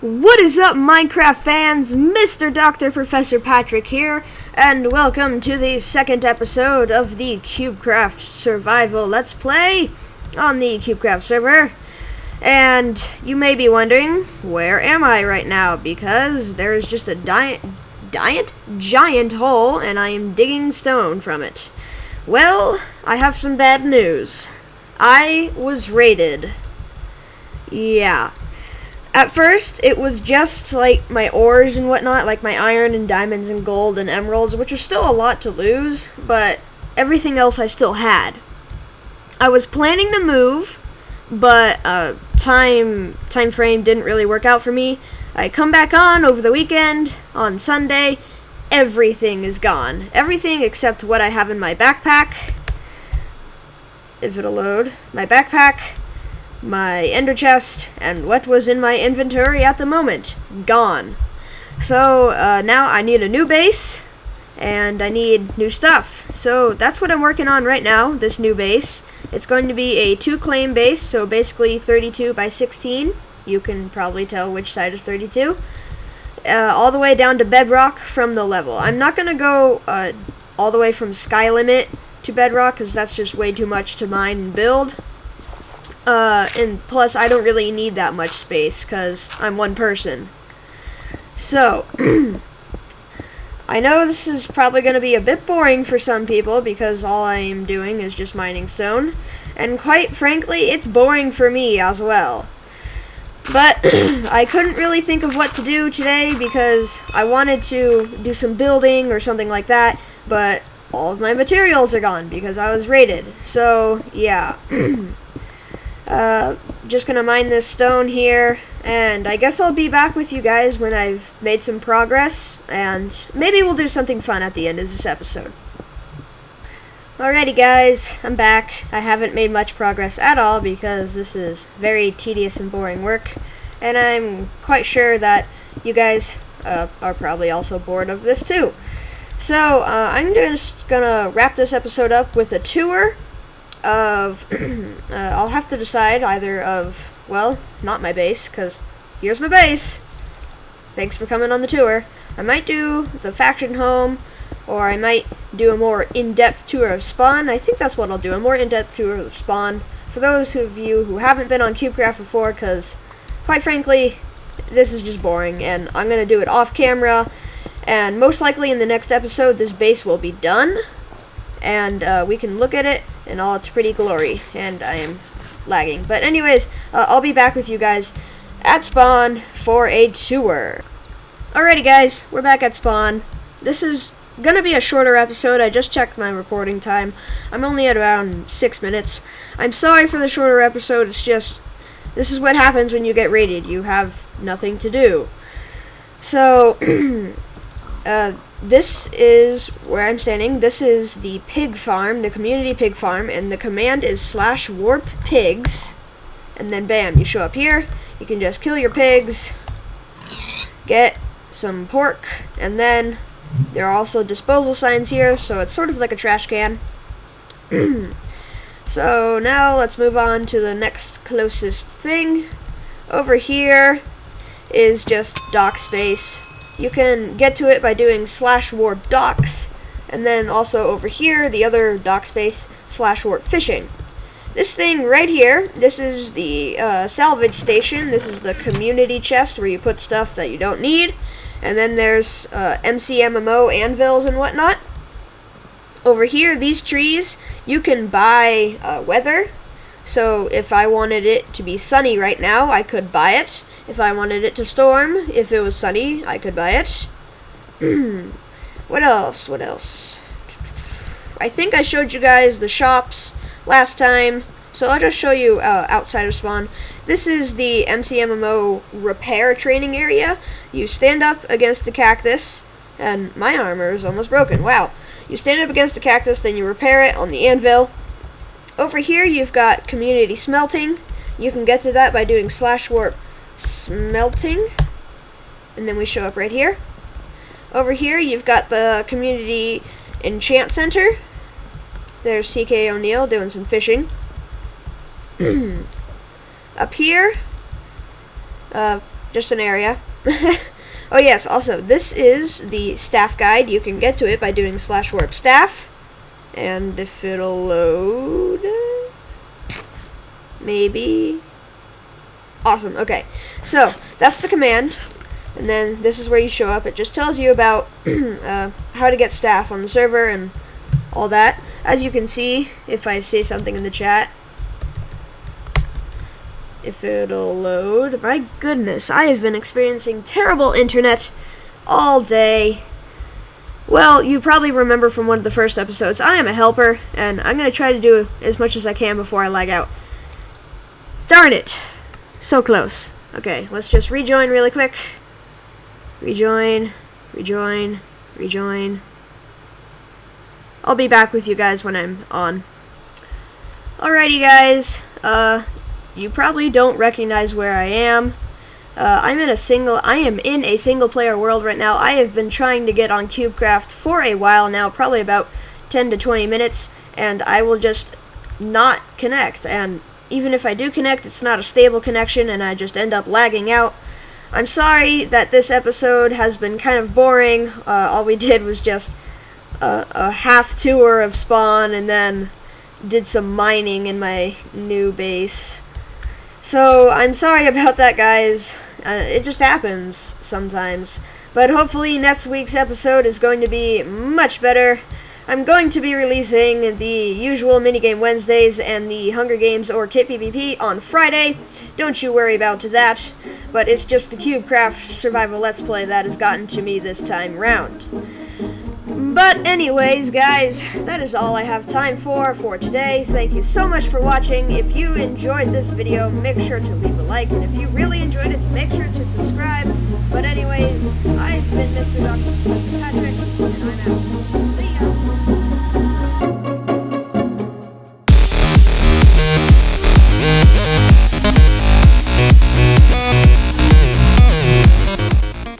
What is up, Minecraft fans? Mr. Dr. Professor Patrick here, and welcome to the second episode of the Qubecraft Survival Let's Play on the Qubecraft Server. And you may be wondering, where am I right now? Because there's just a giant hole, and I am digging stone from it. Well, I have some bad news. I was raided. Yeah. At first, it was just, like, my ores and whatnot, like my iron and diamonds and gold and emeralds, which are still a lot to lose, but everything else I still had. I was planning to move, but time frame didn't really work out for me. I come back on over the weekend, on Sunday, everything is gone. Everything except what I have in my backpack. If it'll load. My backpack, my ender chest, and what was in my inventory at the moment. Gone. So, now I need a new base, and I need new stuff. So, that's what I'm working on right now, this new base. It's going to be a 2-claim base, so basically 32 by 16. You can probably tell which side is 32. All the way down to bedrock from the level. I'm not going to go all the way from sky limit to bedrock, because that's just way too much to mine and build. And plus, I don't really need that much space, because I'm one person. So, I know this is probably going to be a bit boring for some people, because all I am doing is just mining stone. And quite frankly, it's boring for me as well. But, I couldn't really think of what to do today, because I wanted to do some building or something like that, but all of my materials are gone, because I was raided. So, yeah. Just gonna mine this stone here, and I guess I'll be back with you guys when I've made some progress, and maybe we'll do something fun at the end of this episode. Alrighty guys, I'm back. I haven't made much progress at all because this is very tedious and boring work, and I'm quite sure that you guys are probably also bored of this too. So, I'm just gonna wrap this episode up with a tour of, I'll have to decide either of, well, not my base, because here's my base. Thanks for coming on the tour. I might do the faction home, or I might do a more in-depth tour of spawn. I think that's what I'll do, a more in-depth tour of spawn, for those of you who haven't been on Qubecraft before, because, quite frankly, this is just boring, and I'm going to do it off camera, and most likely in the next episode, this base will be done, and we can look at it in all its pretty glory, and I am lagging. But anyways, I'll be back with you guys at spawn for a tour. Alrighty guys, we're back at spawn. This is gonna be a shorter episode. I just checked my recording time. I'm only at around 6 minutes. I'm sorry for the shorter episode. It's just, this is what happens when you get raided. You have nothing to do. So, this is where I'm standing. This is the pig farm, the community pig farm, and the command is /warp pigs, and then bam, you show up here. You can just kill your pigs, get some pork, and then there are also disposal signs here, so it's sort of like a trash can. So now let's move on to the next closest thing. Over here is just dock space. You can get to it by doing /warp docks, and then also over here, the other dock space, /warp fishing. This thing right here, this is the salvage station. This is the community chest where you put stuff that you don't need, and then there's MCMMO anvils and whatnot. Over here, these trees, you can buy weather. So if I wanted it to be sunny right now, I could buy it. If I wanted it to storm, if it was sunny, I could buy it. What else? What else? I think I showed you guys the shops last time, so I'll just show you outside of spawn. This is the MCMMO repair training area. You stand up against a cactus, and my armor is almost broken. Wow. You stand up against a cactus, then you repair it on the anvil. Over here, you've got community smelting. You can get to that by doing /warp smelting, and then we show up right here. Over here you've got the community enchant center. There's CK O'Neill doing some fishing. Up here just an area. Oh yes, also, this is the staff guide. You can get to it by doing /warp staff. And if it'll load... maybe... Awesome, okay. So, that's the command. And then this is where you show up. It just tells you about how to get staff on the server and all that. As you can see, if I say something in the chat, if it'll load. My goodness, I have been experiencing terrible internet all day. Well, you probably remember from one of the first episodes, I am a helper, and I'm going to try to do as much as I can before I lag out. Darn it! So close. Okay, let's just rejoin really quick. Rejoin, rejoin, rejoin. I'll be back with you guys when I'm on. Alrighty guys, you probably don't recognize where I am. I am in a single player world right now. I have been trying to get on Qubecraft for a while now, probably about 10 to 20 minutes, and I will just not connect. And even if I do connect, it's not a stable connection, and I just end up lagging out. I'm sorry that this episode has been kind of boring. All we did was just a half tour of spawn, and then did some mining in my new base. So, I'm sorry about that, guys. It just happens sometimes. But hopefully next week's episode is going to be much better. I'm going to be releasing the usual Minigame Wednesdays and the Hunger Games or Kit PvP on Friday. Don't you worry about that. But it's just the Qubecraft Survival Let's Play that has gotten to me this time round. But anyways, guys, that is all I have time for today. Thank you so much for watching. If you enjoyed this video, make sure to leave a like. And if you really enjoyed it, make sure to subscribe. But